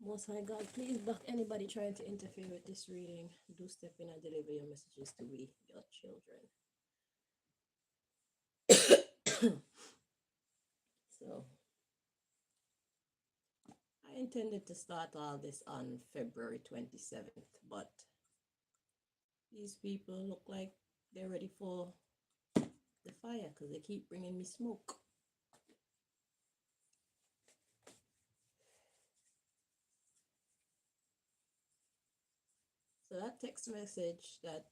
Most High God, please block anybody trying to interfere with this reading. Do step in and deliver your messages to we, your children. So, I intended to start all this on February 27th, but these people look like they're ready for the fire because they keep bringing me smoke. So that text message that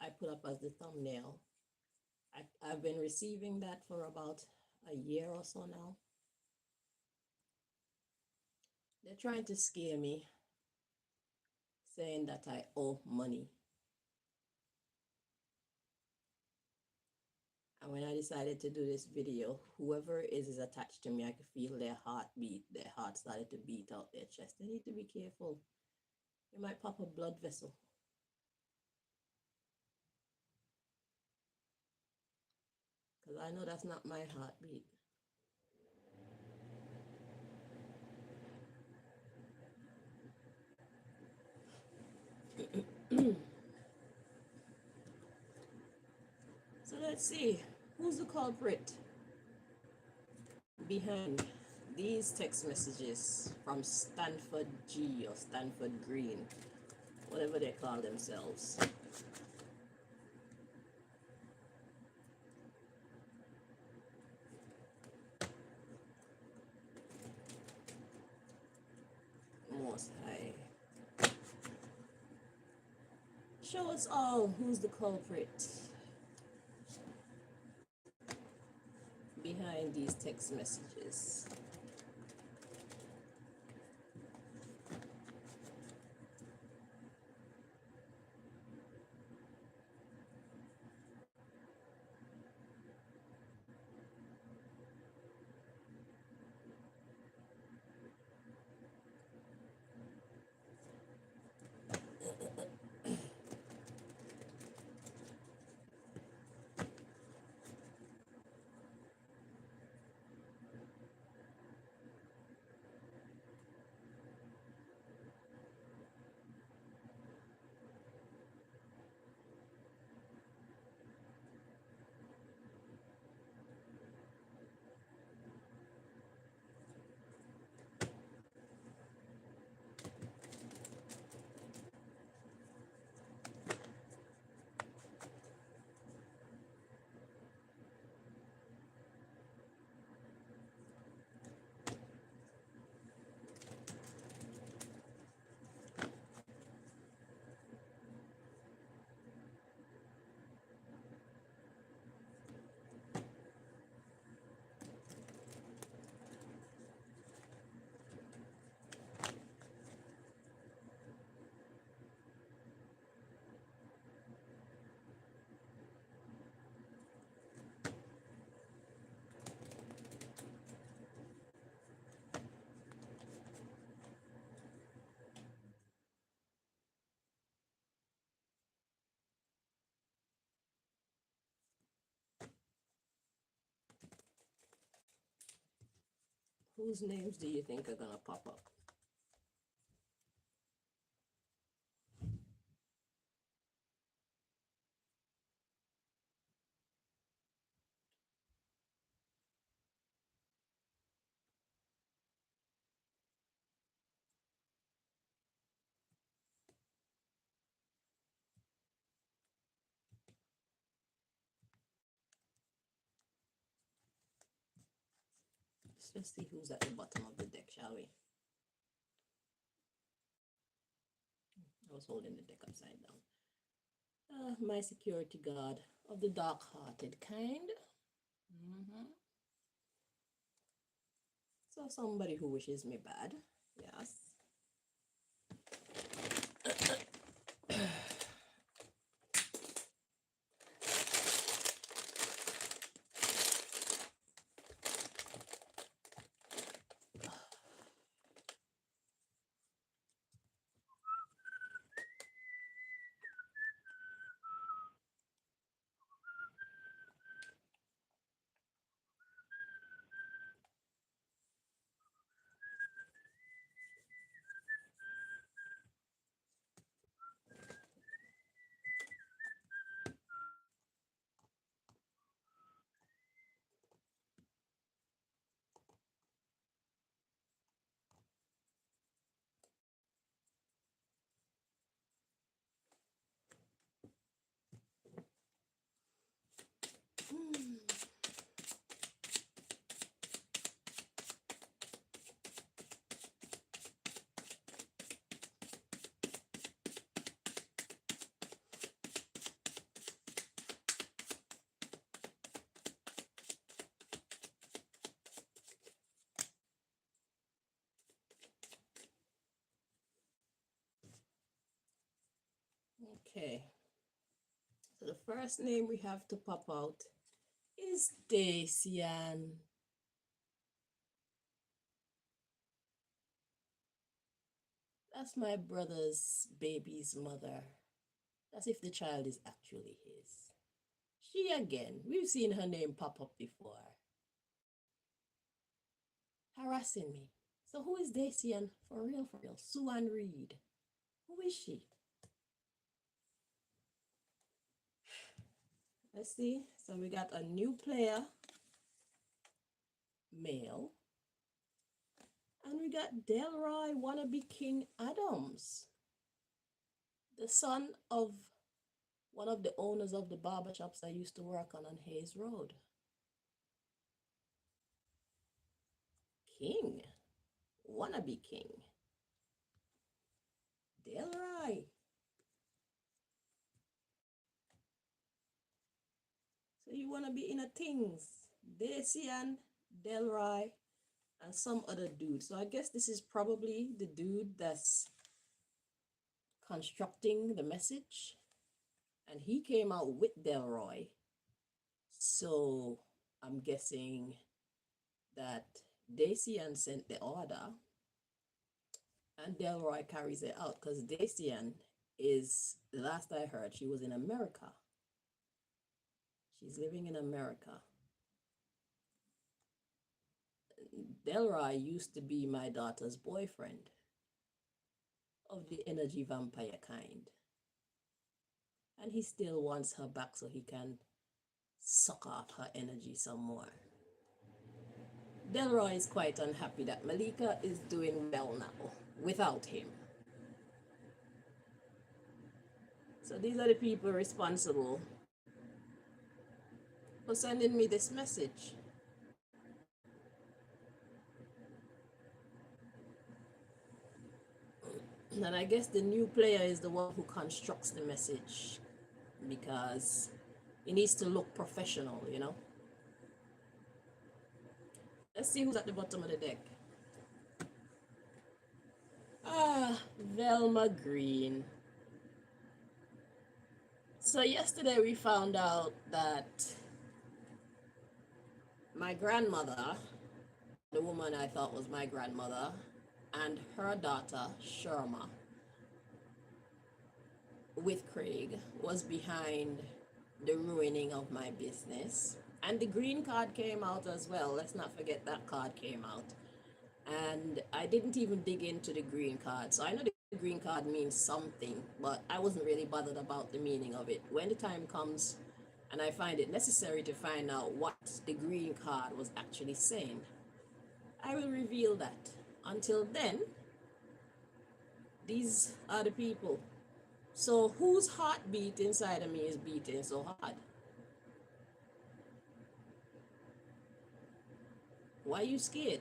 I put up as the thumbnail, I've been receiving that for about a year or so now. They're trying to scare me, saying that I owe money. And when I decided to do this video, whoever is attached to me, I could feel their heartbeat. Their heart started to beat out their chest. They need to be careful. You might pop a blood vessel. Because I know that's not my heartbeat. So let's see, who's the culprit behind these text messages from Stanford G or Stanford Green, whatever they call themselves. Most High, show us all who's the culprit behind these text messages. Whose names do you think are gonna pop up? Let's just see who's at the bottom of the deck, shall we? I was holding the deck upside down. My security guard of the dark-hearted kind. So somebody who wishes me bad. Yes. Okay. So the first name we have to pop out is DACIAN. That's my brother's baby's mother. As if the child is actually his. She again. We've seen her name pop up before. Harassing me. So who is DACIAN? For real, for real. Suan Reid. Who is she? Let's see. So we got a new player, male. And we got DELROY wannabe King Adams, the son of one of the owners of the barber shops I used to work on Hayes Road. King, wannabe king. DELROY. So you wanna be in a things. DACIAN, DELROY, and some other dude. So I guess this is probably the dude that's constructing the message. And he came out with DELROY. So I'm guessing that DACIAN sent the order and DELROY carries it out, because DACIAN is, the last I heard, she was in America. She's living in America. DELROY used to be my daughter's boyfriend, of the energy vampire kind. And he still wants her back so he can suck off her energy some more. DELROY is quite unhappy that Malika is doing well now without him. So these are the people responsible for sending me this message. And I guess the new player is the one who constructs the message, because it needs to look professional, you know. Let's see who's at the bottom of the deck. Velma Green. So yesterday we found out that my grandmother, the woman I thought was my grandmother, and her daughter, Sherma, with Craig, was behind the ruining of my business. And the green card came out as well. Let's not forget that card came out. and I didn't even dig into the green card. So I know the green card means something, but I wasn't really bothered about the meaning of it. When the time comes and I find it necessary to find out what the green card was actually saying, I will reveal that. Until then, these are the people. So whose heartbeat inside of me is beating so hard? Why are you scared?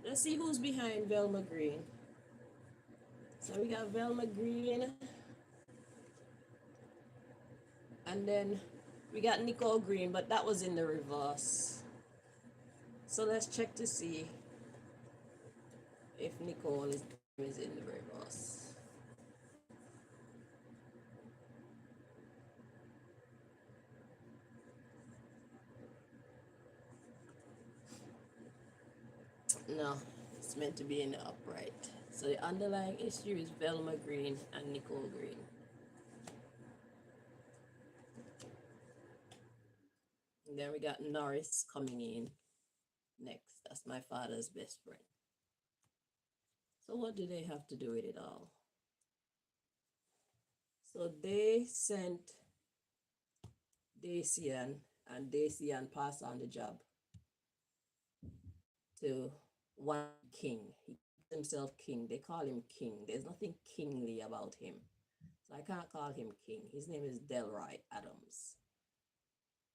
Let's see who's behind Velma Green. So we got Velma Green, and then we got Nicole Green, but that was in the reverse. So let's check to see if Nicole is in the reverse. No, it's meant to be in the upright. So the underlying issue is Velma Green and Nicole Green. And then we got Norris coming in next. That's my father's best friend. So what do they have to do with it all? So they sent DACIAN, and DACIAN passed on the job to one king. He calls himself king. They call him king. There's nothing kingly about him. So I can't call him king. His name is DELROY Adams.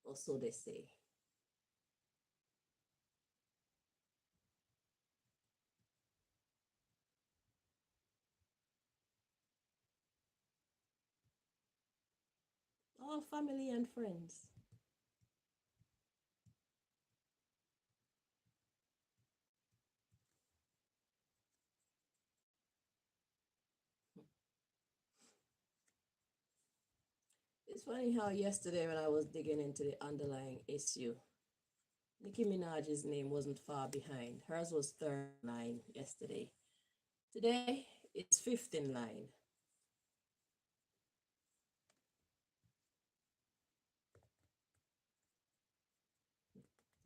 Or so they say. All family and friends. It's funny how yesterday when I was digging into the underlying issue, Nicki Minaj's name wasn't far behind. Hers was third line yesterday. Today, it's fifth in line.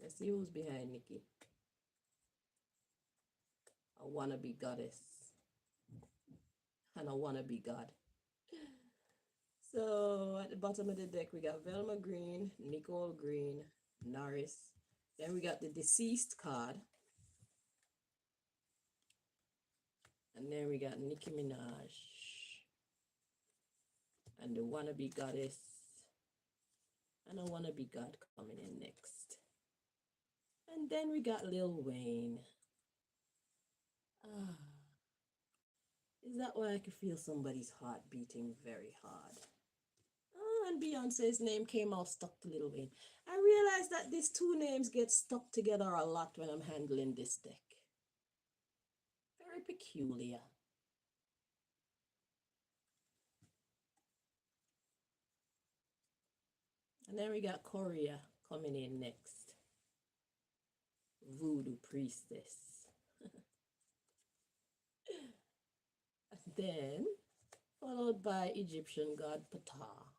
Let's see who's behind Nicki. A wannabe goddess and a wannabe god. So at the bottom of the deck, we got Velma Green, Nicole Green, Norris. Then we got the deceased card. And then we got Nicki Minaj and the wannabe goddess and a wannabe god coming in next. And then we got Lil Wayne. Ah, is that why I could feel somebody's heart beating very hard? Oh, and Beyonce's name came out stuck to Lil Wayne. I realized that these two names get stuck together a lot when I'm handling this deck. Very peculiar. And then we got Korea coming in next. Voodoo priestess. And then followed by Egyptian god Ptah.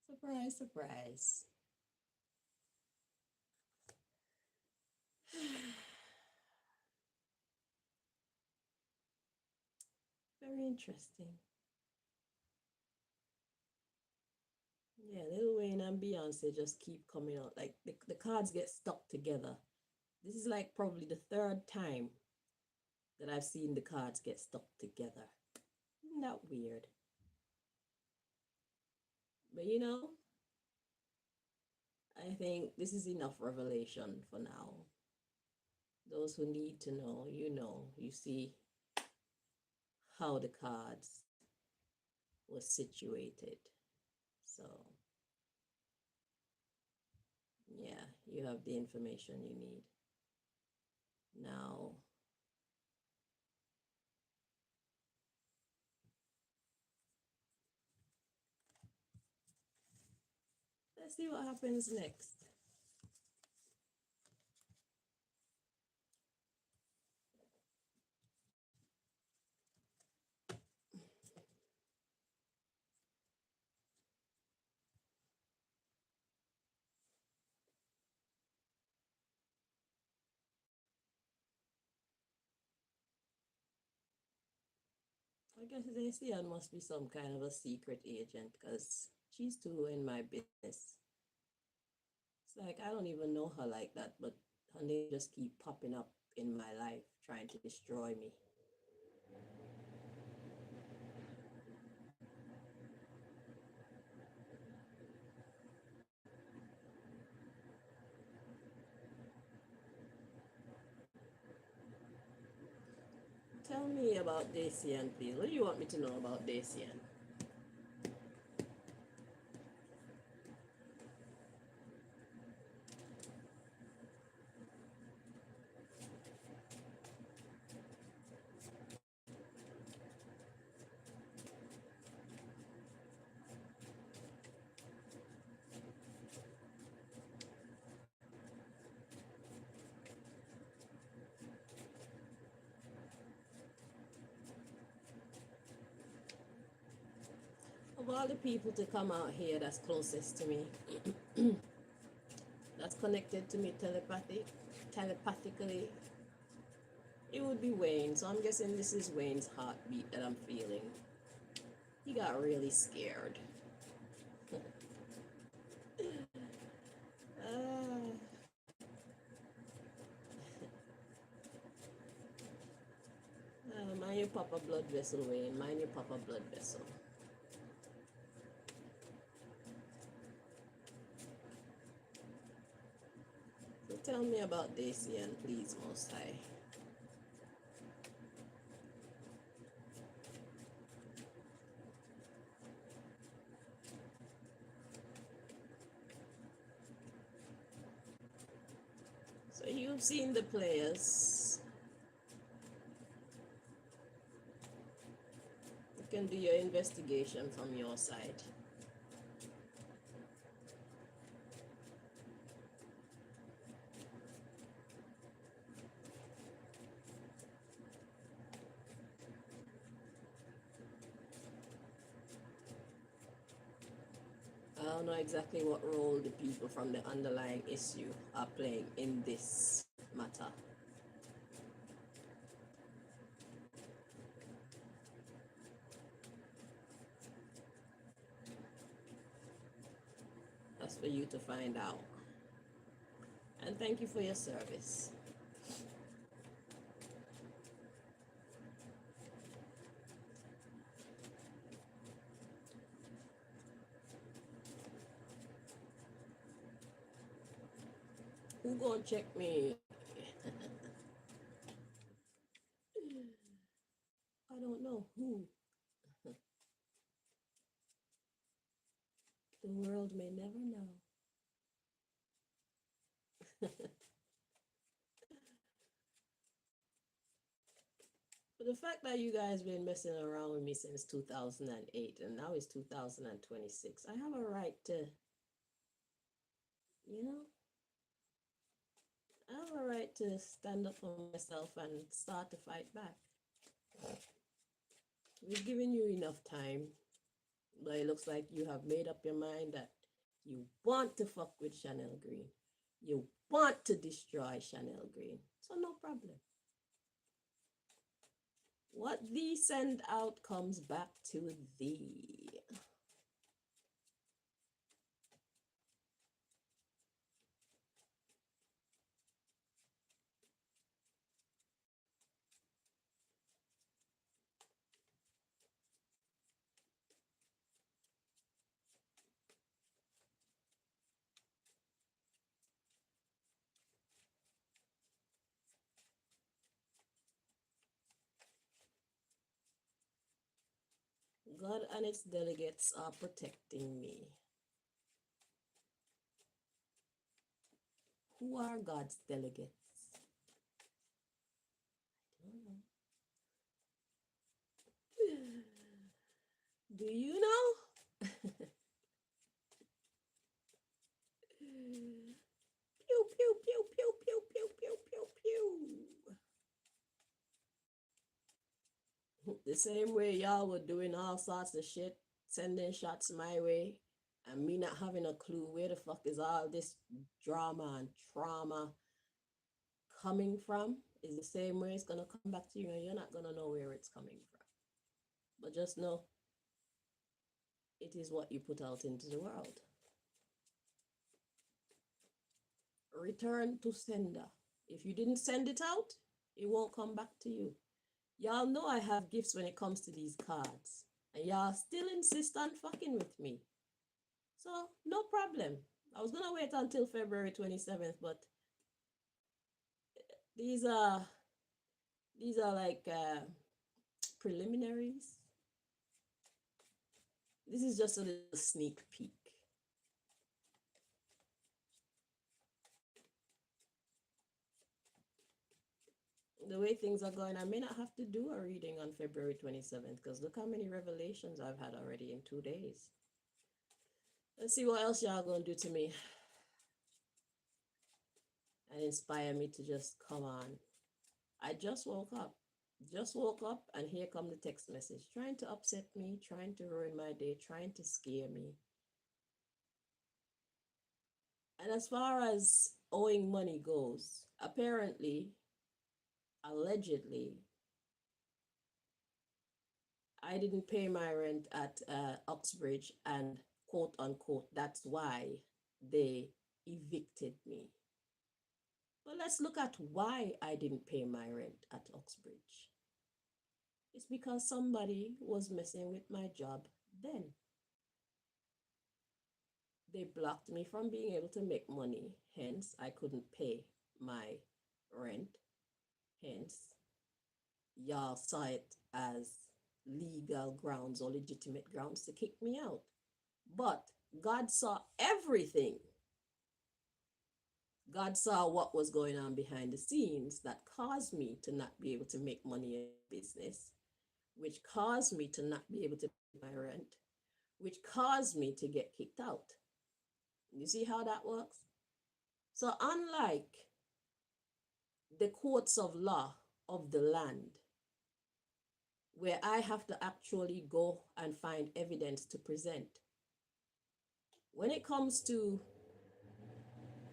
Surprise, surprise. Very interesting. Yeah, Lil Wayne and Beyonce just keep coming out. Like the cards get stuck together. This is like probably the third time that I've seen the cards get stuck together. Isn't that weird? But you know, I think this is enough revelation for now. Those who need to know, you see how the cards was situated. So, yeah, you have the information you need. Now, let's see what happens next. I guess DACIAN must be some kind of a secret agent because she's too in my business. It's like I don't even know her like that, but her name just keep popping up in my life trying to destroy me. Tell me about DACIAN, please. What do you want me to know about DACIAN? Of all the people to come out here that's closest to me, that's connected to me telepathically, it would be Wayne. So I'm guessing this is Wayne's heartbeat that I'm feeling. He got really scared. uh, mind you pop a blood vessel, Wayne. Mind you pop a blood vessel. So tell me about DACIAN, please, Most High. So you've seen the players. You can do your investigation from your side. I don't know exactly what role the people from the underlying issue are playing in this matter. That's for you to find out. And thank you for your service. Who gonna check me? I don't know who. The world may never know. But the fact that you guys been messing around with me since 2008 and now it's 2026, I have a right to, you know, I have a right to stand up for myself and start to fight back. We've given you enough time, but it looks like you have made up your mind that you want to fuck with Chanel Green. You want to destroy Chanel Green. So no problem. What thee send out comes back to thee. God and its delegates are protecting me. Who are God's delegates? I don't know. Do you know? Pew, pew, pew, pew, pew, pew, pew, pew, pew. The same way y'all were doing all sorts of shit, sending shots my way, and me not having a clue where the fuck is all this drama and trauma coming from, is the same way it's gonna come back to you, and you're not gonna know where it's coming from. But just know, it is what you put out into the world. Return to sender. If you didn't send it out, it won't come back to you. Y'all know I have gifts when it comes to these cards. And y'all still insist on fucking with me. So, no problem. I was going to wait until February 27th, but these are like preliminaries. This is just a little sneak peek. The way things are going, I may not have to do a reading on February 27th because look how many revelations I've had already in 2 days. Let's see what else y'all gonna do to me and inspire me to just come on. I just woke up. And here come the text message trying to upset me, trying to ruin my day, trying to scare me. And as far as owing money goes, apparently, allegedly, I didn't pay my rent at Uxbridge, and quote unquote, that's why they evicted me. But let's look at why I didn't pay my rent at Uxbridge. It's because somebody was messing with my job then. They blocked me from being able to make money. Hence, I couldn't pay my rent. Hence, y'all saw it as legal grounds or legitimate grounds to kick me out. But God saw everything. God saw what was going on behind the scenes that caused me to not be able to make money in business, which caused me to not be able to pay my rent, which caused me to get kicked out. You see how that works? So unlike the courts of law of the land, where I have to actually go and find evidence to present, when it comes to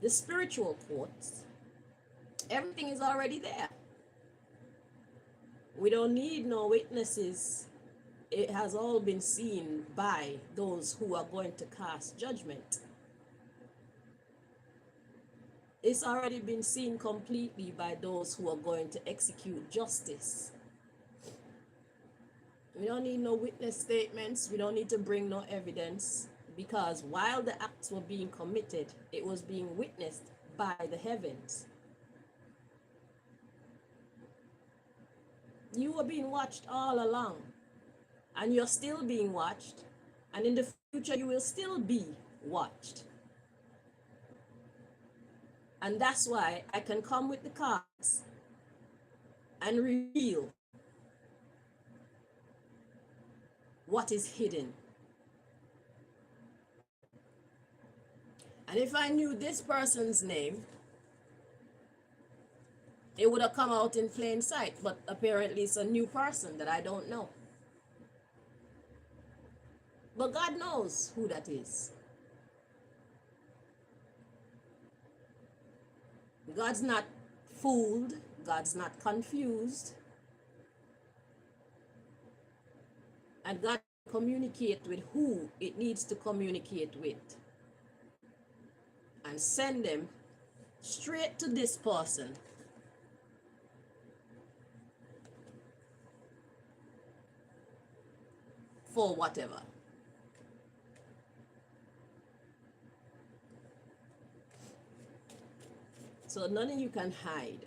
the spiritual courts, everything is already there. We don't need no witnesses. It has all been seen by those who are going to cast judgment. It's already been seen completely by those who are going to execute justice. We don't need no witness statements. We don't need to bring no evidence, because while the acts were being committed, it was being witnessed by the heavens. You were being watched all along, and you're still being watched, and in the future you will still be watched. And that's why I can come with the cards and reveal what is hidden. And if I knew this person's name, it would have come out in plain sight, but apparently it's a new person that I don't know. But God knows who that is. God's not fooled. God's not confused. And God communicate with who it needs to communicate with. And send them straight to this person. For whatever. So none of you can hide.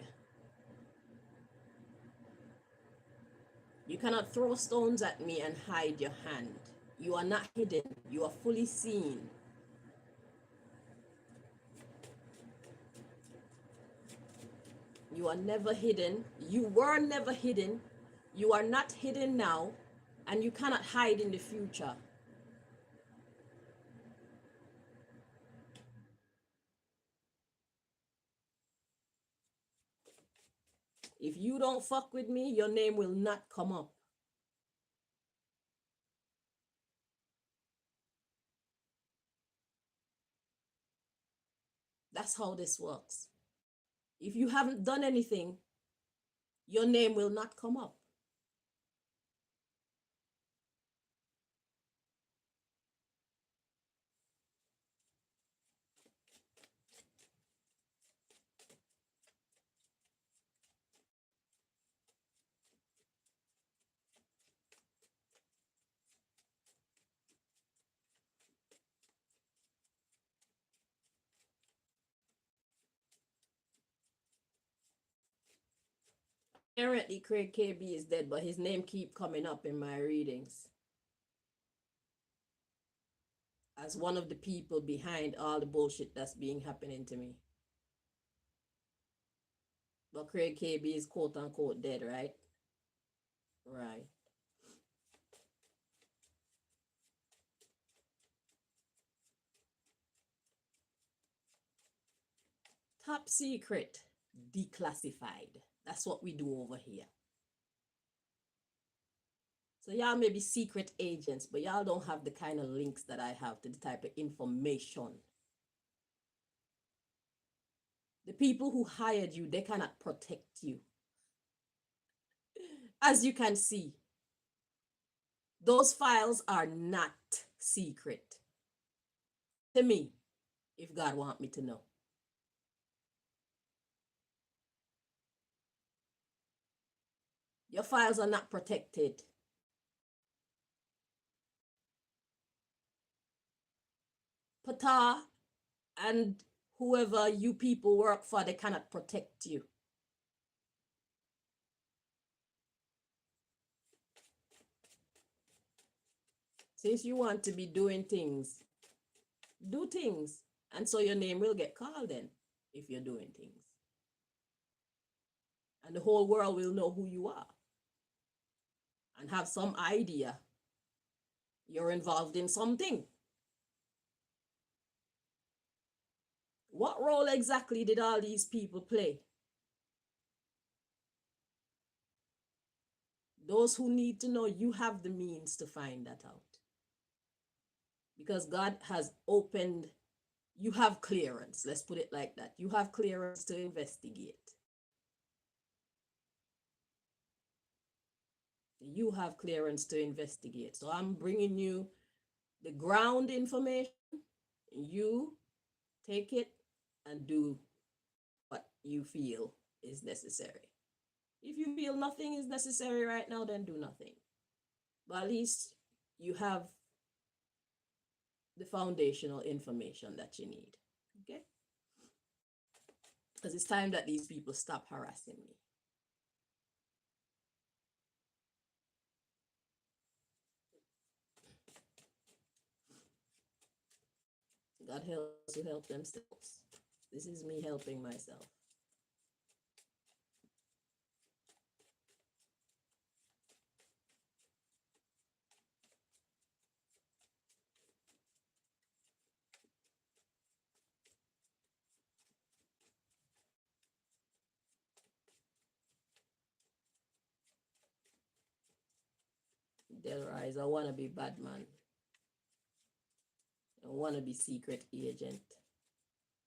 You cannot throw stones at me and hide your hand. You are not hidden. You are fully seen. You are never hidden. You were never hidden. You are not hidden now. And you cannot hide in the future. If you don't fuck with me, your name will not come up. That's how this works. If you haven't done anything, your name will not come up. Apparently, Craig KB is dead, but his name keep coming up in my readings as one of the people behind all the bullshit that's being happening to me. But Craig KB is quote unquote dead, right? Right. Top secret, declassified. That's what we do over here. So y'all may be secret agents, but y'all don't have the kind of links that I have to the type of information. The people who hired you, they cannot protect you. As you can see, those files are not secret to me, if God want me to know. Your files are not protected. Pata and whoever you people work for, they cannot protect you. Since you want to be doing things, do things. And so your name will get called then if you're doing things. And the whole world will know who you are and have some idea you're involved in something. What role exactly did all these people play? Those who need to know, you have the means to find that out. Because God has opened, you have clearance, let's put it like that. You have clearance to investigate. You have clearance to investigate. So I'm bringing you the ground information. You take it and do what you feel is necessary. If you feel nothing is necessary right now, then do nothing. But at least you have the foundational information that you need. Okay? Because it's time that these people stop harassing me. God helps who help themselves. This is me helping myself. DELROY is a wannabe bad man. A wannabe secret agent.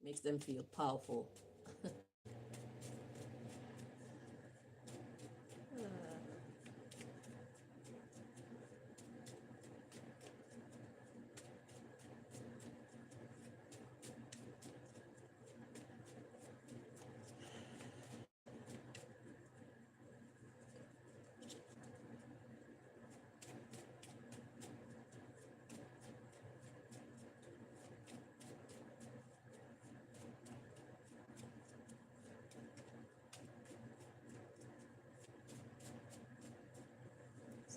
Makes them feel powerful.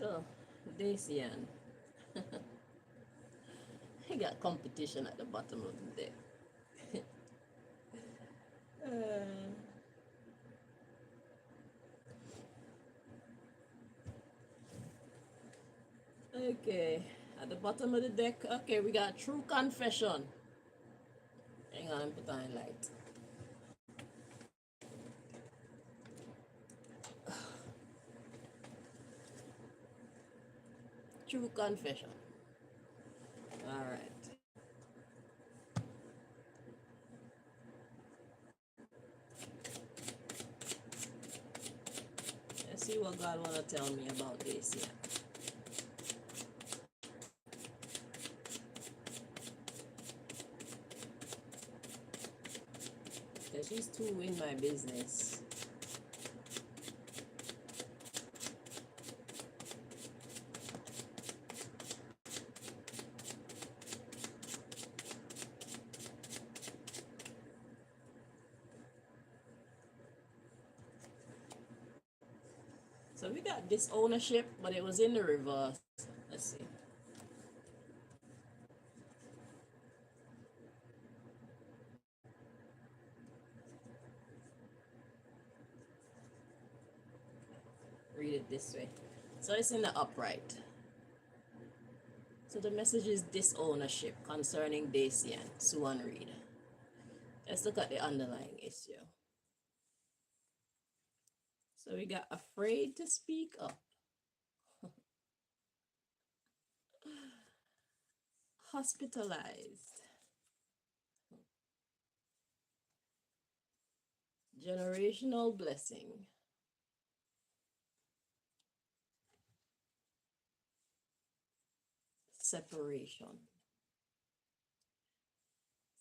So, DACIAN. I got competition at the bottom of the deck. Okay, at the bottom of the deck, okay, we got True Confession. Hang on, put on light. True Confession. All right. Let's see what God wanna tell me about this here. Because she's too in my business. So we got this ownership, but it was in the reverse. Let's see. Read it this way. So it's in the upright. So the message is disownership concerning DACIAN, Suan Reid. Let's look at the underlying issue. So we got afraid to speak up. Hospitalized. Generational blessing. Separation.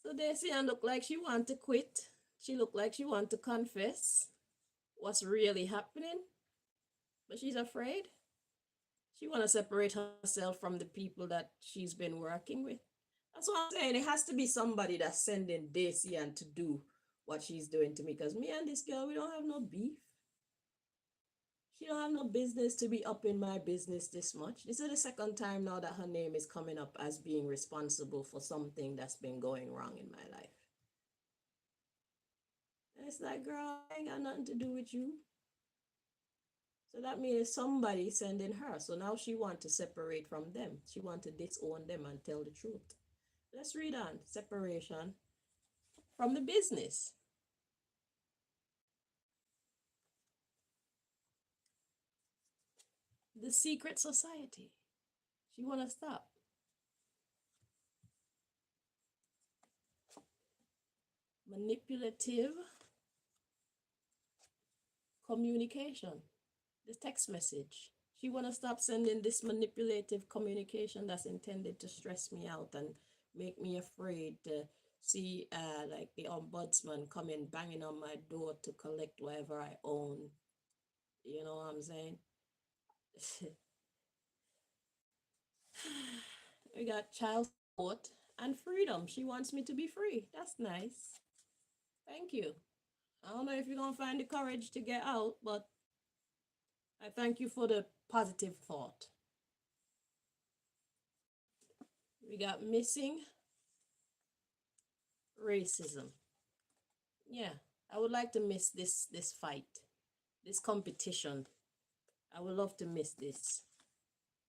So DACIAN looked like she want to quit. She looked like she want to confess what's really happening, but she's afraid. She want to separate herself from the people that she's been working with. That's what I'm saying. It has to be somebody that's sending DACIAN to do what she's doing to me, because me and this girl, we don't have no beef. She don't have no business to be up in my business this much. This is the second time now that her name is coming up as being responsible for something that's been going wrong in my life. And it's like, girl, I ain't got nothing to do with you. So that means somebody sending her. So now she want to separate from them. She want to disown them and tell the truth. Let's read on. Separation from the business. The secret society. She want to stop. Manipulative communication. The text message. She want to stop sending this manipulative communication that's intended to stress me out and make me afraid to see like the ombudsman coming banging on my door to collect whatever I own. You know what I'm saying? We got child support and freedom. She wants me to be free. That's nice. Thank you. I don't know if you're going to find the courage to get out, but I thank you for the positive thought. We got missing racism. Yeah, I would like to miss this fight, this competition. I would love to miss this.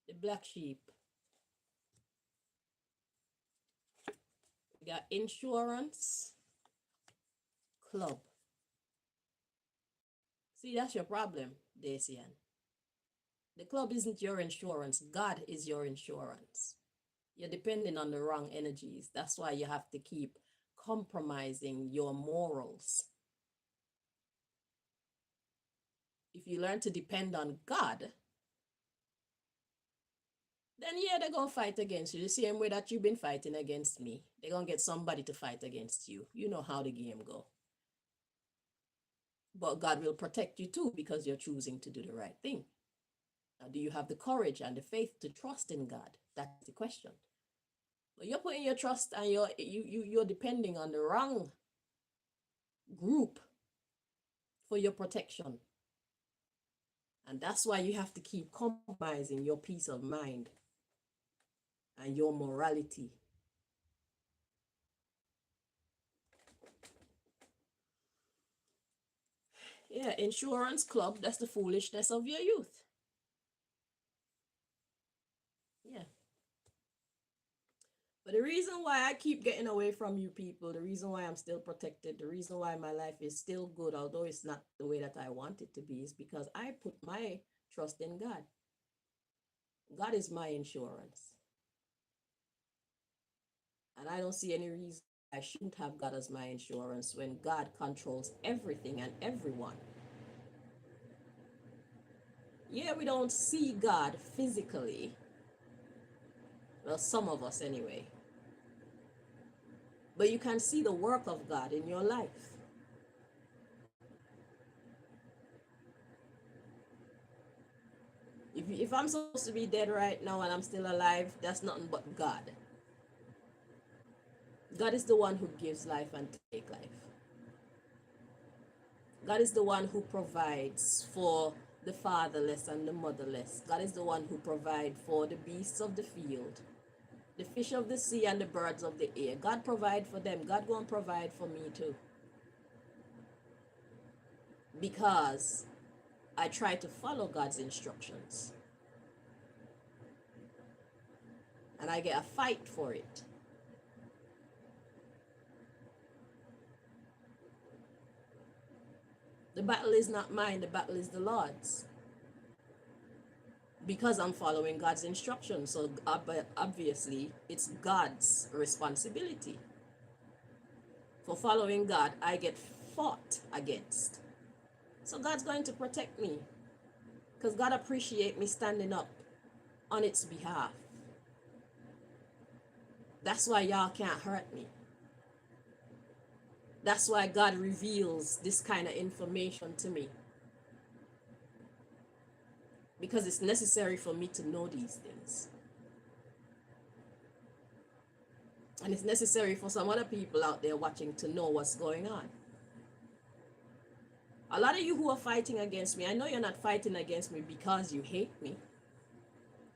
The black sheep. We got insurance club. See, that's your problem, DACIAN. The club isn't your insurance. God is your insurance. You're depending on the wrong energies. That's why you have to keep compromising your morals. If you learn to depend on God, then yeah, they're going to fight against you. The same way that you've been fighting against me. They're going to get somebody to fight against you. You know how the game go. But God will protect you too, because you're choosing to do the right thing. Now, do you have the courage and the faith to trust in God? That's the question. But you're putting your trust and you're depending on the wrong group for your protection. And that's why you have to keep compromising your peace of mind and your morality. Yeah, insurance club, that's the foolishness of your youth. Yeah. But the reason why I keep getting away from you people, the reason why I'm still protected, the reason why my life is still good, although it's not the way that I want it to be, is because I put my trust in God. God is my insurance. And I don't see any reason I shouldn't have God as my insurance when God controls everything and everyone. Yeah, we don't see God physically. Well, some of us anyway. But you can see the work of God in your life. If I'm supposed to be dead right now and I'm still alive, that's nothing but God. God is the one who gives life and takes life. God is the one who provides for the fatherless and the motherless. God is the one who provides for the beasts of the field, the fish of the sea, and the birds of the air. God provide for them. God won't provide for me too. Because I try to follow God's instructions. And I get a fight for it. The battle is not mine, the battle is the Lord's. Because I'm following God's instructions. So obviously, it's God's responsibility. For following God, I get fought against. So God's going to protect me. Because God appreciates me standing up on its behalf. That's why y'all can't hurt me. That's why God reveals this kind of information to me. Because it's necessary for me to know these things. And it's necessary for some other people out there watching to know what's going on. A lot of you who are fighting against me, I know you're not fighting against me because you hate me.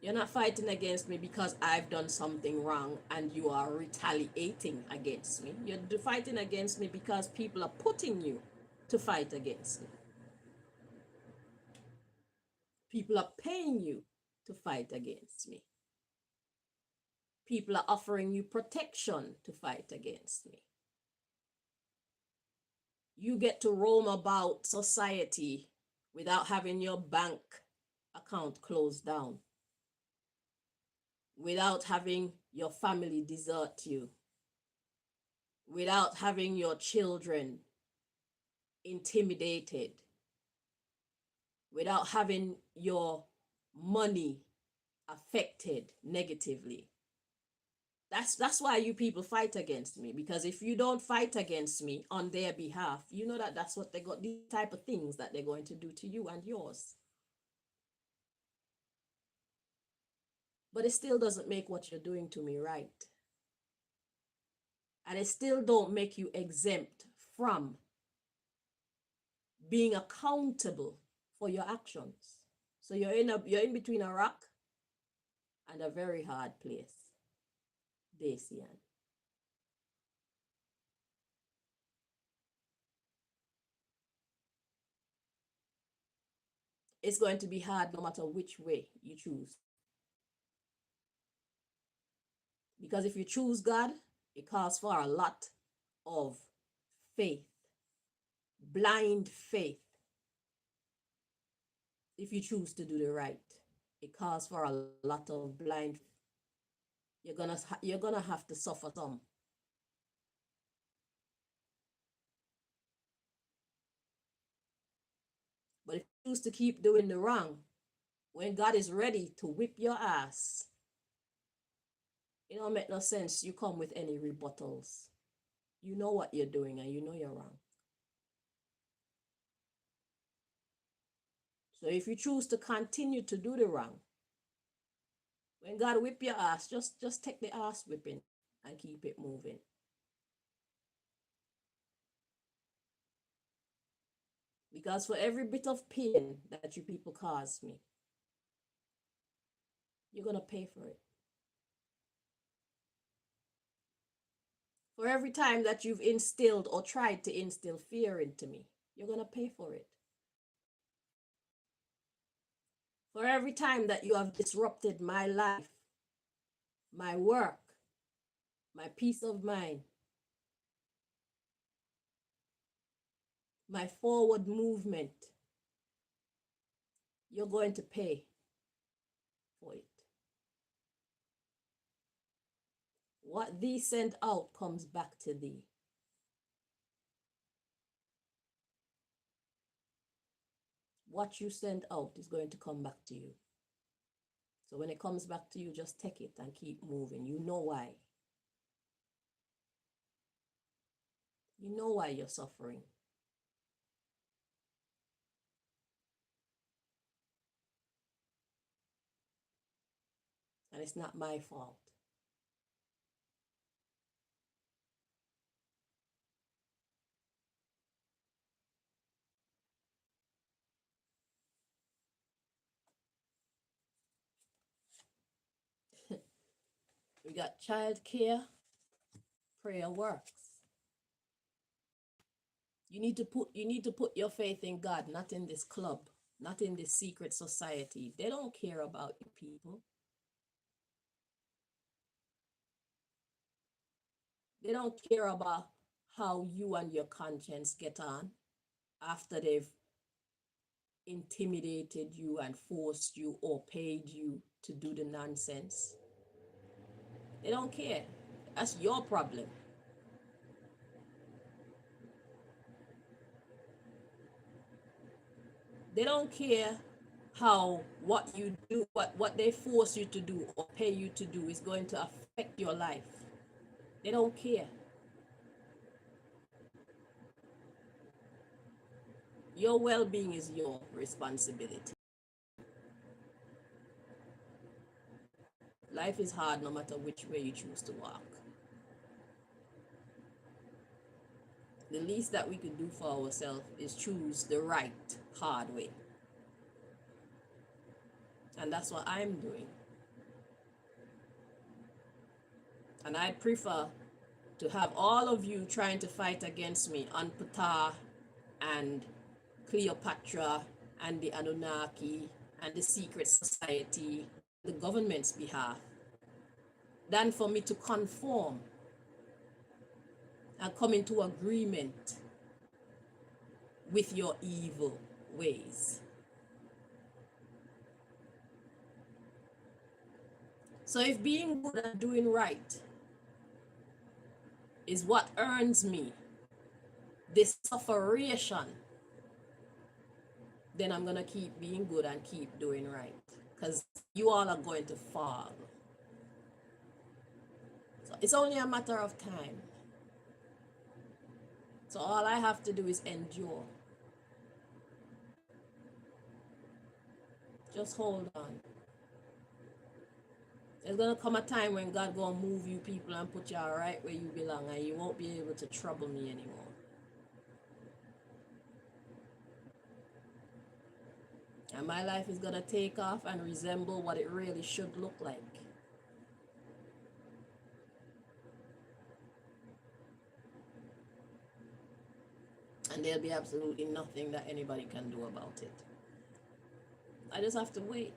You're not fighting against me because I've done something wrong and you are retaliating against me. You're fighting against me because people are putting you to fight against me. People are paying you to fight against me. People are offering you protection to fight against me. You get to roam about society without having your bank account closed down, without having your family desert you, without having your children intimidated, without having your money affected negatively. That's why you people fight against me, because if you don't fight against me on their behalf, you know that that's what they got, these type of things that they're going to do to you and yours. But it still doesn't make what you're doing to me right. And it still don't make you exempt from being accountable for your actions. So you're in between a rock and a very hard place. DACIAN. It's going to be hard no matter which way you choose. Because if you choose God, it calls for a lot of faith, blind faith. If you choose to do the right, it calls for a lot of blind. You're gonna have to suffer some. But if you choose to keep doing the wrong, when God is ready to whip your ass, it don't make no sense you come with any rebuttals. You know what you're doing and you know you're wrong. So if you choose to continue to do the wrong, when God whip your ass, just take the ass whipping and keep it moving. Because for every bit of pain that you people cause me, you're going to pay for it. For every time that you've instilled or tried to instill fear into me, you're going to pay for it. For every time that you have disrupted my life, my work, my peace of mind, my forward movement, you're going to pay for it. What thee sent out comes back to thee. What you send out is going to come back to you. So when it comes back to you, just take it and keep moving. You know why. You know why you're suffering. And it's not my fault. We got child care, prayer works. You need to put your faith in God, not in this club, not in this secret society. They don't care about you people. They don't care about how you and your conscience get on after they've intimidated you and forced you or paid you to do the nonsense. They don't care. That's your problem. They don't care how what you do, what they force you to do or pay you to do is going to affect your life. They don't care. Your well-being is your responsibility. Life is hard no matter which way you choose to walk. The least that we could do for ourselves is choose the right, hard way. And that's what I'm doing. And I'd prefer to have all of you trying to fight against me on Ptah and Cleopatra and the Anunnaki and the secret society, the government's behalf, than for me to conform and come into agreement with your evil ways. So if being good and doing right is what earns me this sufferation, then I'm going to keep being good and keep doing right, because you all are going to fall. So it's only a matter of time. So all I have to do is endure. Just hold on. There's going to come a time when God going to move you people and put you all right where you belong, and you won't be able to trouble me anymore. And my life is going to take off and resemble what it really should look like. And there'll be absolutely nothing that anybody can do about it. I just have to wait.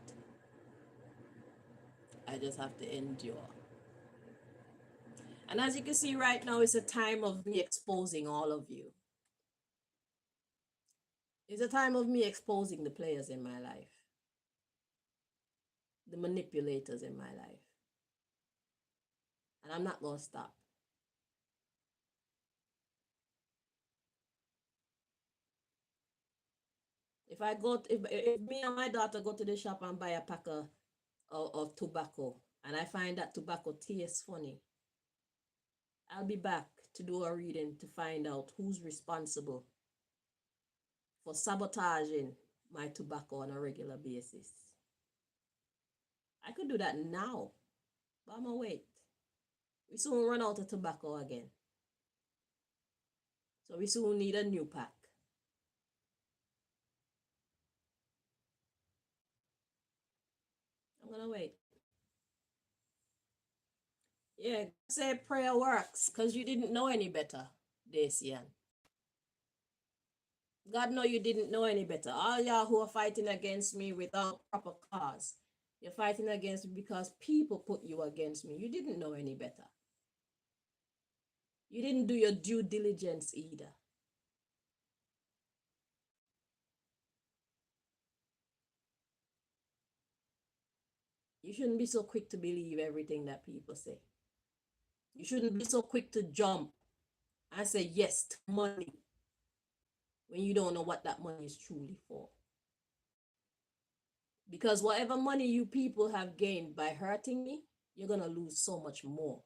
I just have to endure. And as you can see right now, it's a time of me exposing all of you. It's a time of me exposing the players in my life, the manipulators in my life. And I'm not going to stop. If me and my daughter go to the shop and buy a pack of tobacco, and I find that tobacco tastes funny, I'll be back to do a reading to find out who's responsible for sabotaging my tobacco on a regular basis. I could do that now, but I'm gonna wait. We soon run out of tobacco again. So we soon need a new pack. I'm gonna wait. Yeah, say prayer works because you didn't know any better, DACIAN. God know you didn't know any better. All y'all who are fighting against me without proper cause, you're fighting against me because people put you against me. You didn't know any better. You didn't do your due diligence either. You shouldn't be so quick to believe everything that people say. You shouldn't be so quick to jump and say yes to money when you don't know what that money is truly for. Because whatever money you people have gained by hurting me, you're going to lose so much more.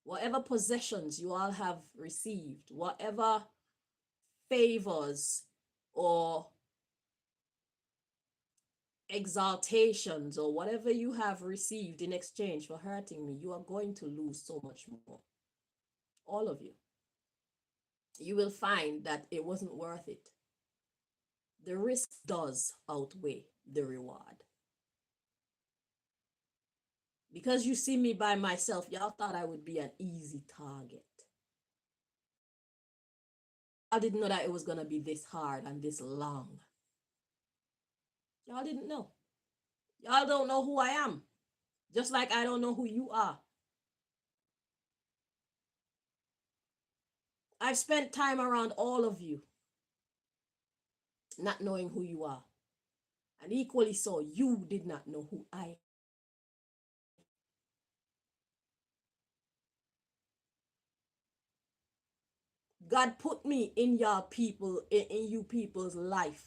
Whatever possessions you all have received, whatever favors or exaltations or whatever you have received in exchange for hurting me, you are going to lose so much more. All of you. You will find that it wasn't worth it. The risk does outweigh the reward. Because you see me by myself, y'all thought I would be an easy target. I didn't know that it was going to be this hard and this long. Y'all didn't know. Y'all don't know who I am. Just like I don't know who you are. I've spent time around all of you, not knowing who you are. And equally so, you did not know who I am. God put me in your people, in you people's life.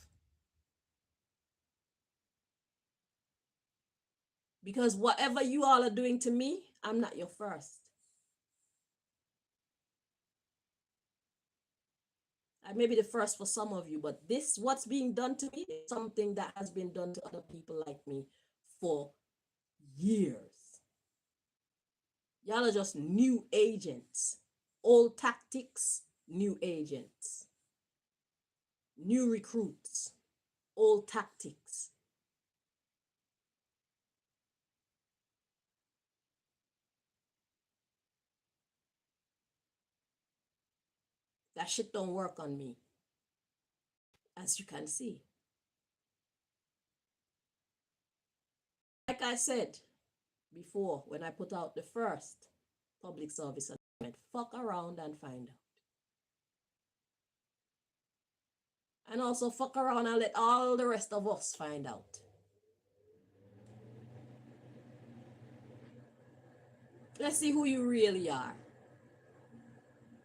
Because whatever you all are doing to me, I'm not your first. I may be the first for some of you, but this, what's being done to me, is something that has been done to other people like me for years. Y'all are just new agents. Old tactics, new agents. New recruits, old tactics. That shit don't work on me, as you can see. Like I said before, when I put out the first public service announcement, fuck around and find out. And also fuck around and let all the rest of us find out. Let's see who you really are.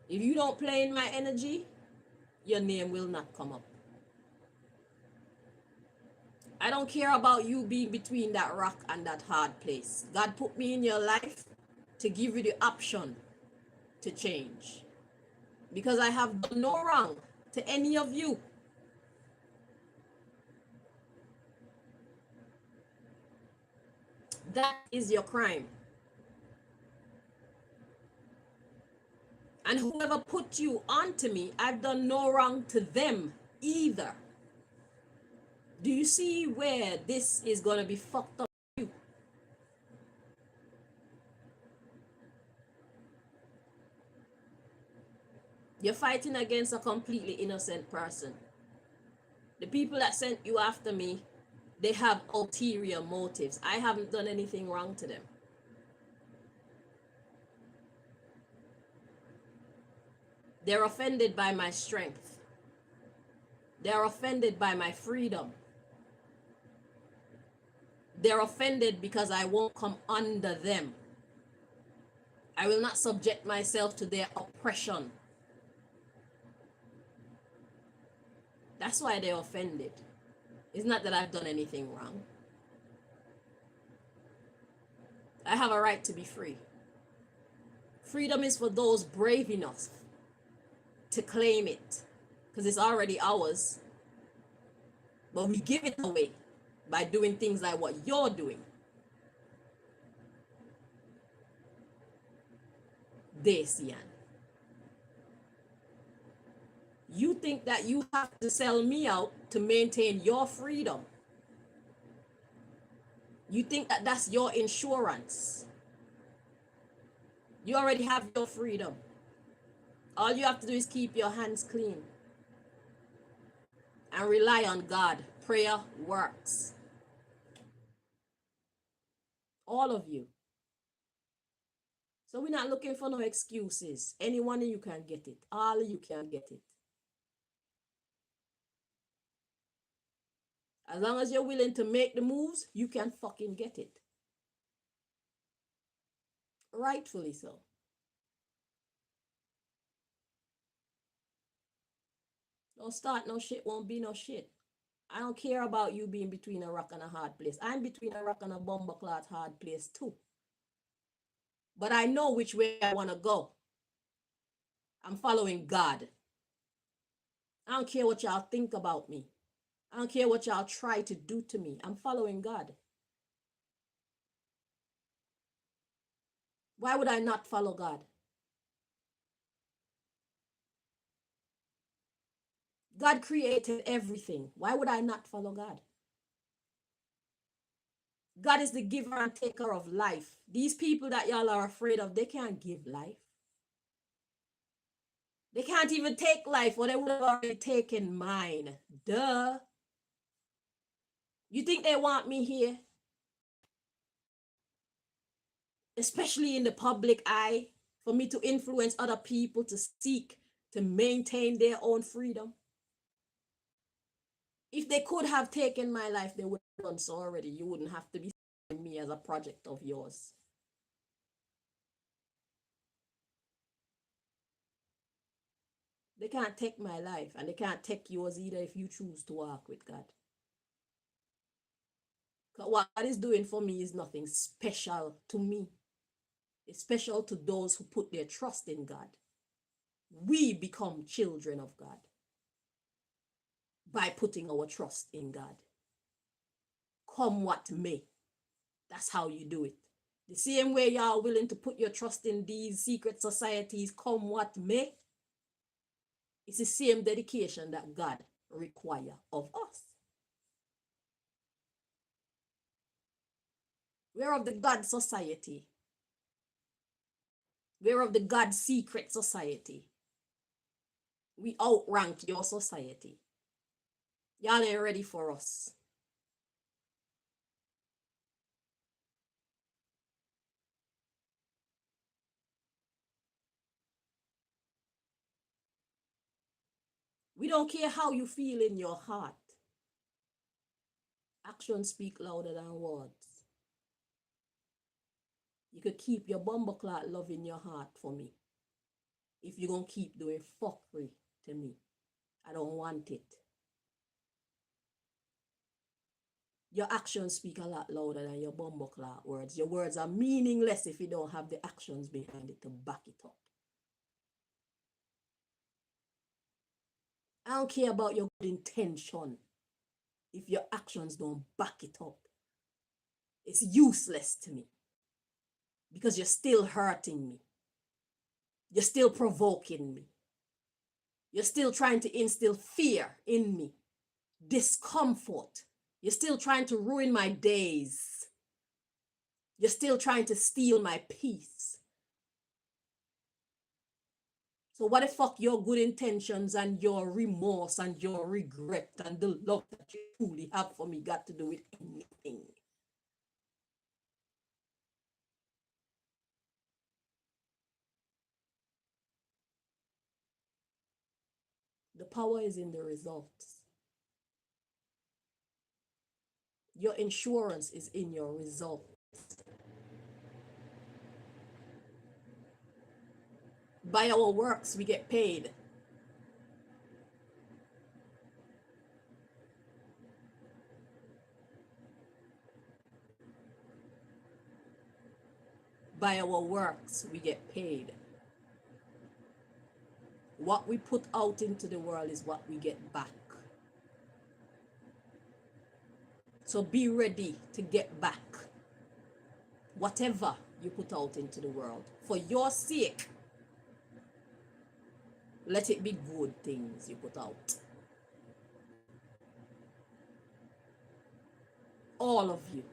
If you don't play in my energy, your name will not come up. I don't care about you being between that rock and that hard place. God put me in your life to give you the option to change. Because I have done no wrong to any of you. That is your crime. And whoever put you onto me, I've done no wrong to them either. Do you see where this is going to be fucked up for you? You're fighting against a completely innocent person. The people that sent you after me, they have ulterior motives. I haven't done anything wrong to them. They're offended by my strength. They're offended by my freedom. They're offended because I won't come under them. I will not subject myself to their oppression. That's why they're offended. It's not that I've done anything wrong. I have a right to be free. Freedom is for those brave enough to claim it, because it's already ours. But we give it away by doing things like what you're doing. DACIAN. You think that you have to sell me out to maintain your freedom. You think that that's your insurance. You already have your freedom. All you have to do is keep your hands clean and rely on God. Prayer works. All of you. So we're not looking for no excuses. Any one of you can get it. All of you can get it. As long as you're willing to make the moves, you can fucking get it. Rightfully so. Don't start no shit, won't be no shit. I don't care about you being between a rock and a hard place. I'm between a rock and a bumbleclot hard place too. But I know which way I want to go. I'm following God. I don't care what y'all think about me. I don't care what y'all try to do to me. I'm following God. Why would I not follow God? God created everything. Why would I not follow God? God is the giver and taker of life. These people that y'all are afraid of, they can't give life. They can't even take life, or they would have already taken mine. Duh. You think they want me here? Especially in the public eye, for me to influence other people to seek to maintain their own freedom. If they could have taken my life, they would have done so already. You wouldn't have to be seeing me as a project of yours. They can't take my life, and they can't take yours either if you choose to walk with God. What God is doing for me is nothing special to me. It's special to those who put their trust in God. We become children of God by putting our trust in God. Come what may. That's how you do it. The same way y'all willing to put your trust in these secret societies, come what may, it's the same dedication that God requires of us. We're of the God society. We're of the God secret society. We outrank your society. Y'all ain't ready for us. We don't care how you feel in your heart. Actions speak louder than words. You could keep your bumbleclot love in your heart for me. If you're going to keep doing fuckery to me, I don't want it. Your actions speak a lot louder than your bumbleclot words. Your words are meaningless if you don't have the actions behind it to back it up. I don't care about your good intention if your actions don't back it up. It's useless to me because you're still hurting me. You're still provoking me. You're still trying to instill fear in me, discomfort. You're still trying to ruin my days. You're still trying to steal my peace. So what the fuck your good intentions and your remorse and your regret and the love that you truly have for me got to do with anything? The power is in the results. Your insurance is in your results. By our works, we get paid. By our works, we get paid. What we put out into the world is what we get back. So be ready to get back whatever you put out into the world. For your sake, let it be good things you put out. All of you.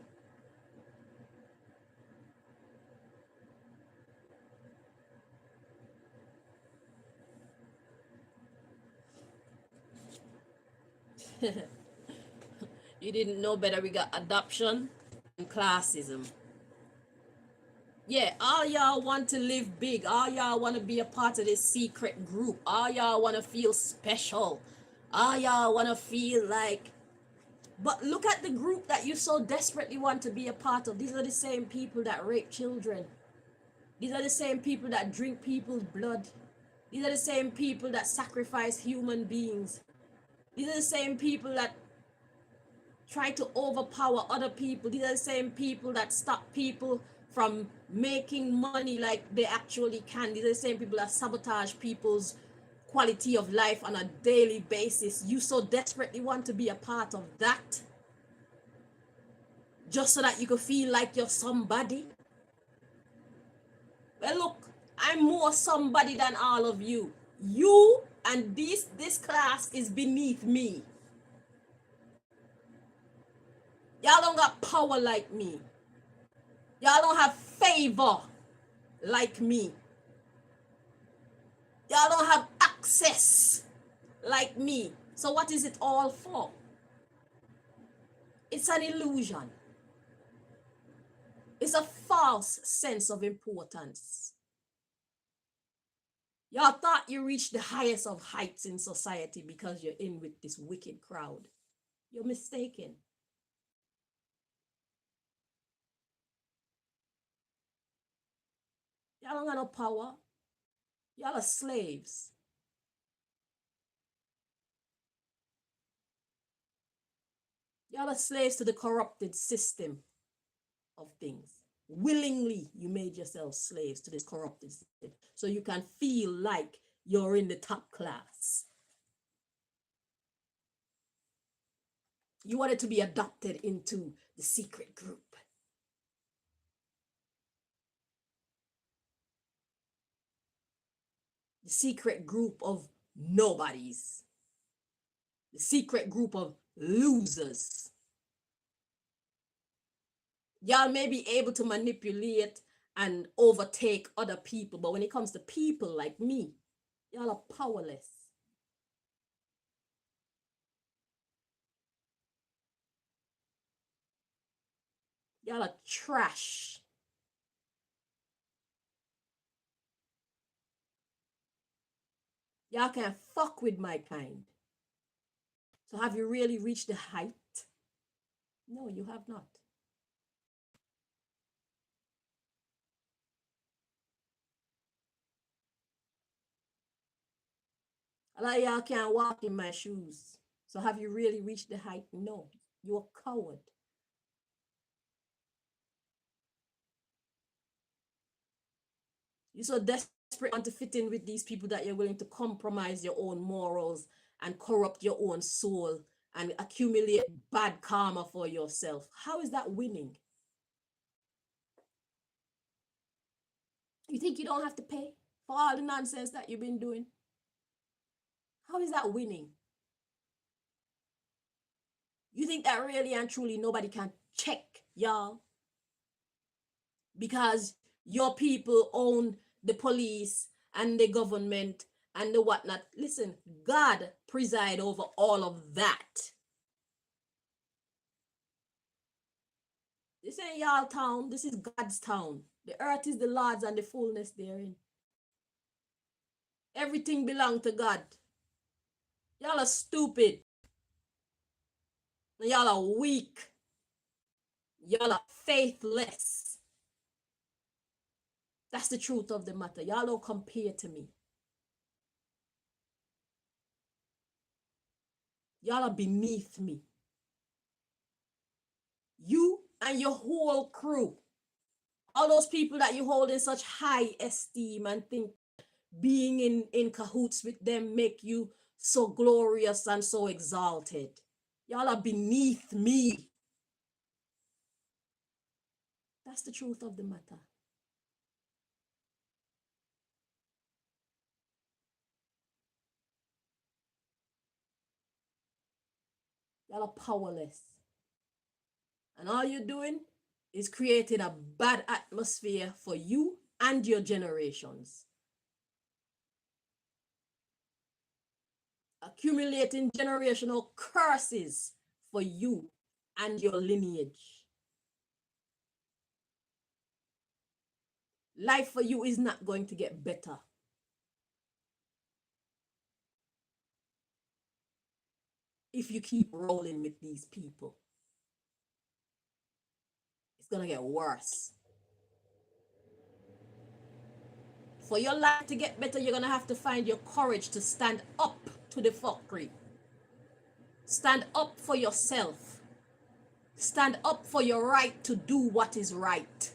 You didn't know better. We got adoption and classism. Yeah, all y'all want to live big. All y'all want to be a part of this secret group. All y'all want to feel special. All y'all want to feel like... But look at the group that you so desperately want to be a part of. These are the same people that rape children. These are the same people that drink people's blood. These are the same people that sacrifice human beings. These are the same people that try to overpower other people. These are the same people that stop people from making money like they actually can. These are the same people that sabotage people's quality of life on a daily basis. You so desperately want to be a part of that just so that you can feel like you're somebody. Well, look, I'm more somebody than all of you. You and this class is beneath me. Y'all don't got power like me. Y'all don't have favor like me. Y'all don't have access like me. So what is it all for? It's an illusion. It's a false sense of importance. Y'all thought you reached the highest of heights in society because you're in with this wicked crowd. You're mistaken. Y'all don't got no power. Y'all are slaves. Y'all are slaves to the corrupted system of things. Willingly, you made yourselves slaves to this corrupted system so you can feel like you're in the top class. You wanted to be adopted into the secret group. The secret group of nobodies. The secret group of losers. Y'all may be able to manipulate and overtake other people, but when it comes to people like me, y'all are powerless. Y'all are trash. Y'all can't fuck with my kind. So have you really reached the height? No, you have not. A lot of y'all can't walk in my shoes. So have you really reached the height? No, you're a coward. You're so desperate to fit in with these people that you're willing to compromise your own morals and corrupt your own soul and accumulate bad karma for yourself. How is that winning? You think you don't have to pay for all the nonsense that you've been doing? How is that winning? You think that really and truly nobody can check y'all? Because your people own the police and the government and the whatnot. Listen, God preside over all of that. This ain't y'all town. This is God's town. The earth is the Lord's and the fullness therein. Everything belongs to God. Y'all are stupid. Y'all are weak. Y'all are faithless. That's the truth of the matter. Y'all don't compare to me. Y'all are beneath me. You and your whole crew, all those people that you hold in such high esteem and think being in cahoots with them make you so glorious and so exalted. Y'all are beneath me. That's the truth of the matter. Y'all are powerless. And all you're doing is creating a bad atmosphere for you and your generations. Accumulating generational curses for you and your lineage. Life for you is not going to get better. If you keep rolling with these people, it's going to get worse. For your life to get better, you're going to have to find your courage to stand up to the fuckery. Stand up for yourself. Stand up for your right to do what is right.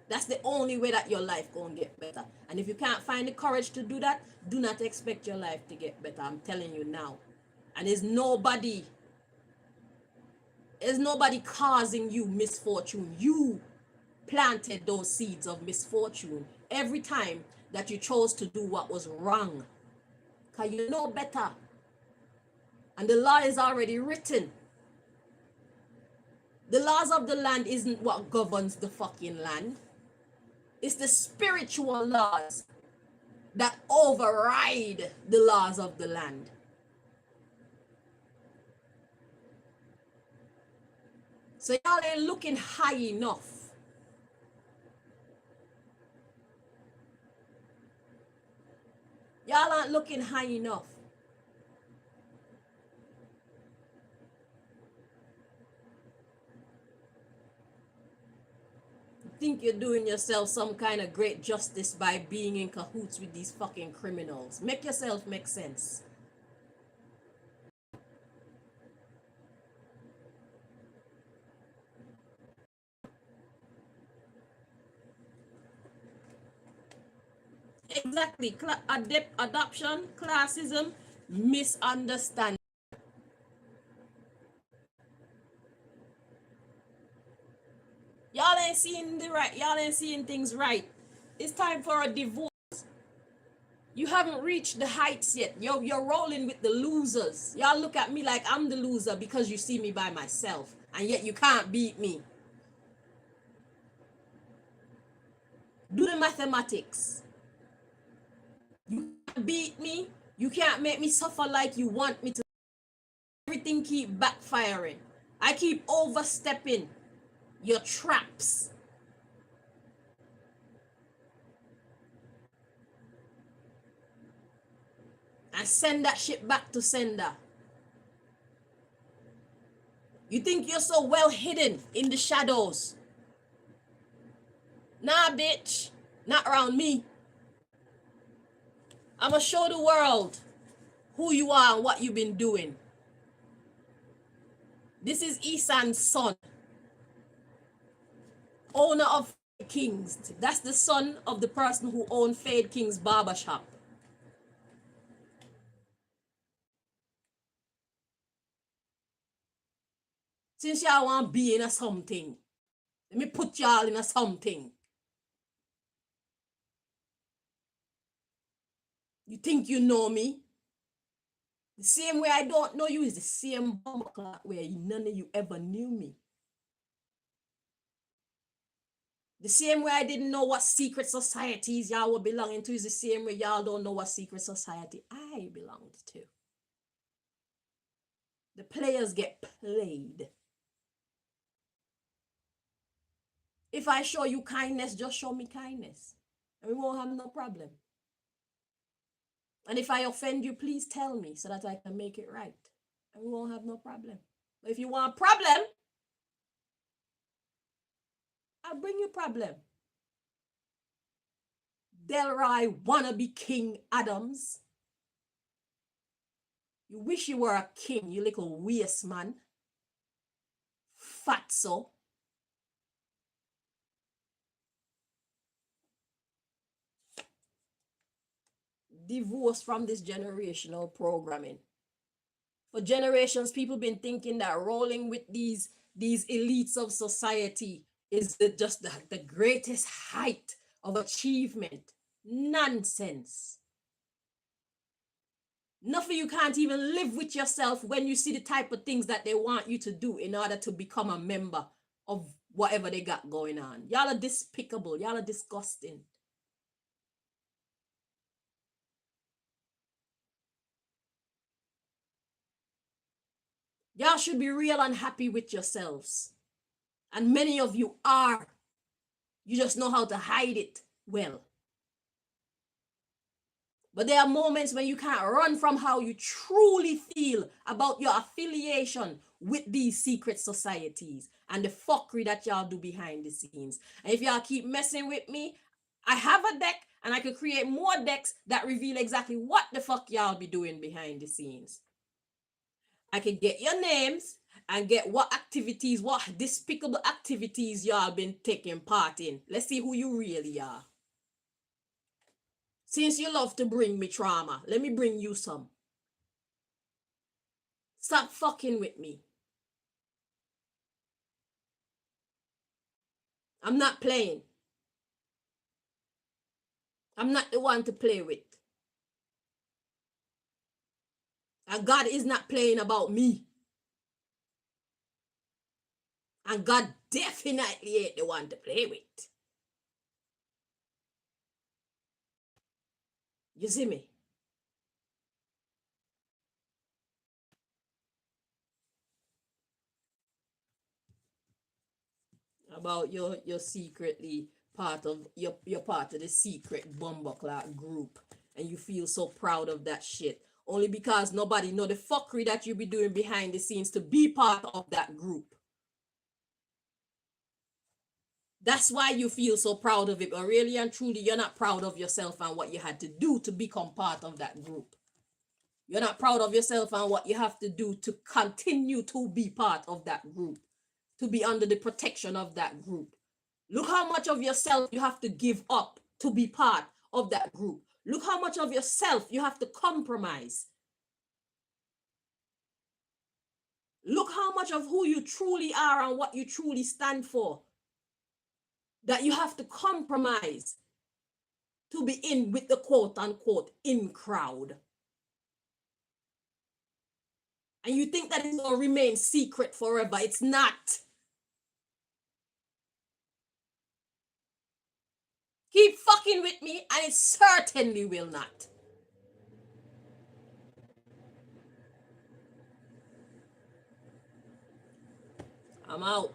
That's the only way that your life gonna get better. And if you can't find the courage to do that, do not expect your life to get better. I'm telling you now. And there's nobody causing you misfortune. You planted those seeds of misfortune every time that you chose to do what was wrong. Because you know better. And the law is already written. The laws of the land isn't what governs the fucking land. It's the spiritual laws that override the laws of the land. So y'all ain't looking high enough. Y'all aren't looking high enough. You think you're doing yourself some kind of great justice by being in cahoots with these fucking criminals. Make yourself make sense. Exactly. Adoption, classism, misunderstanding. Y'all ain't seeing the right. Y'all ain't seeing things right. It's time for a divorce. You haven't reached the heights yet. You're rolling with the losers. Y'all look at me like I'm the loser because you see me by myself. And yet you can't beat me. Do the mathematics. You can't beat me. You can't make me suffer like you want me to. Everything keep backfiring. I keep overstepping your traps. And send that shit back to sender. You think you're so well hidden in the shadows. Nah, bitch. Not around me. I'ma show the world who you are and what you've been doing. This is Isan's son. Owner of Fade Kings. That's the son of the person who owned Fade King's barbershop. Since y'all want to be in a something, let me put y'all in a something. You think you know me? The same way I don't know you is the same bomb clock where none of you ever knew me. The same way I didn't know what secret societies y'all were belonging to is the same way y'all don't know what secret society I belonged to. The players get played. If I show you kindness, just show me kindness. And we won't have no problem. And if I offend you, please tell me so that I can make it right. And we won't have no problem. But if you want a problem, I'll bring you a problem. DELROY wannabe King Adams. You wish you were a king, you little waste man. Fatso. Divorced from this generational programming. For generations, people been thinking that rolling with these elites of society is just the greatest height of achievement. Nonsense. Nothing. You can't even live with yourself when you see the type of things that they want you to do in order to become a member of whatever they got going on. Y'all are despicable. Y'all are disgusting. Y'all should be real unhappy with yourselves. And many of you are. You just know how to hide it well. But there are moments when you can't run from how you truly feel about your affiliation with these secret societies and the fuckery that y'all do behind the scenes. And if y'all keep messing with me, I have a deck and I could create more decks that reveal exactly what the fuck y'all be doing behind the scenes. I could get your names and get what activities, what despicable activities y'all been taking part in. Let's see who you really are. Since you love to bring me trauma, let me bring you some. Stop fucking with me. I'm not playing. I'm not the one to play with. And God is not playing about me. And God definitely ain't the one to play with. You see me? About you're secretly part of you're part of the secret bumbleclot group and you feel so proud of that shit. Only because nobody know the fuckery that you be doing behind the scenes to be part of that group. That's why you feel so proud of it. But really and truly, you're not proud of yourself and what you had to do to become part of that group. You're not proud of yourself and what you have to do to continue to be part of that group, to be under the protection of that group. Look how much of yourself you have to give up to be part of that group. Look how much of yourself you have to compromise. Look how much of who you truly are and what you truly stand for that you have to compromise to be in with the quote unquote in crowd. And you think that it's going to remain secret forever. It's not. Keep fucking with me and it certainly will not. I'm out.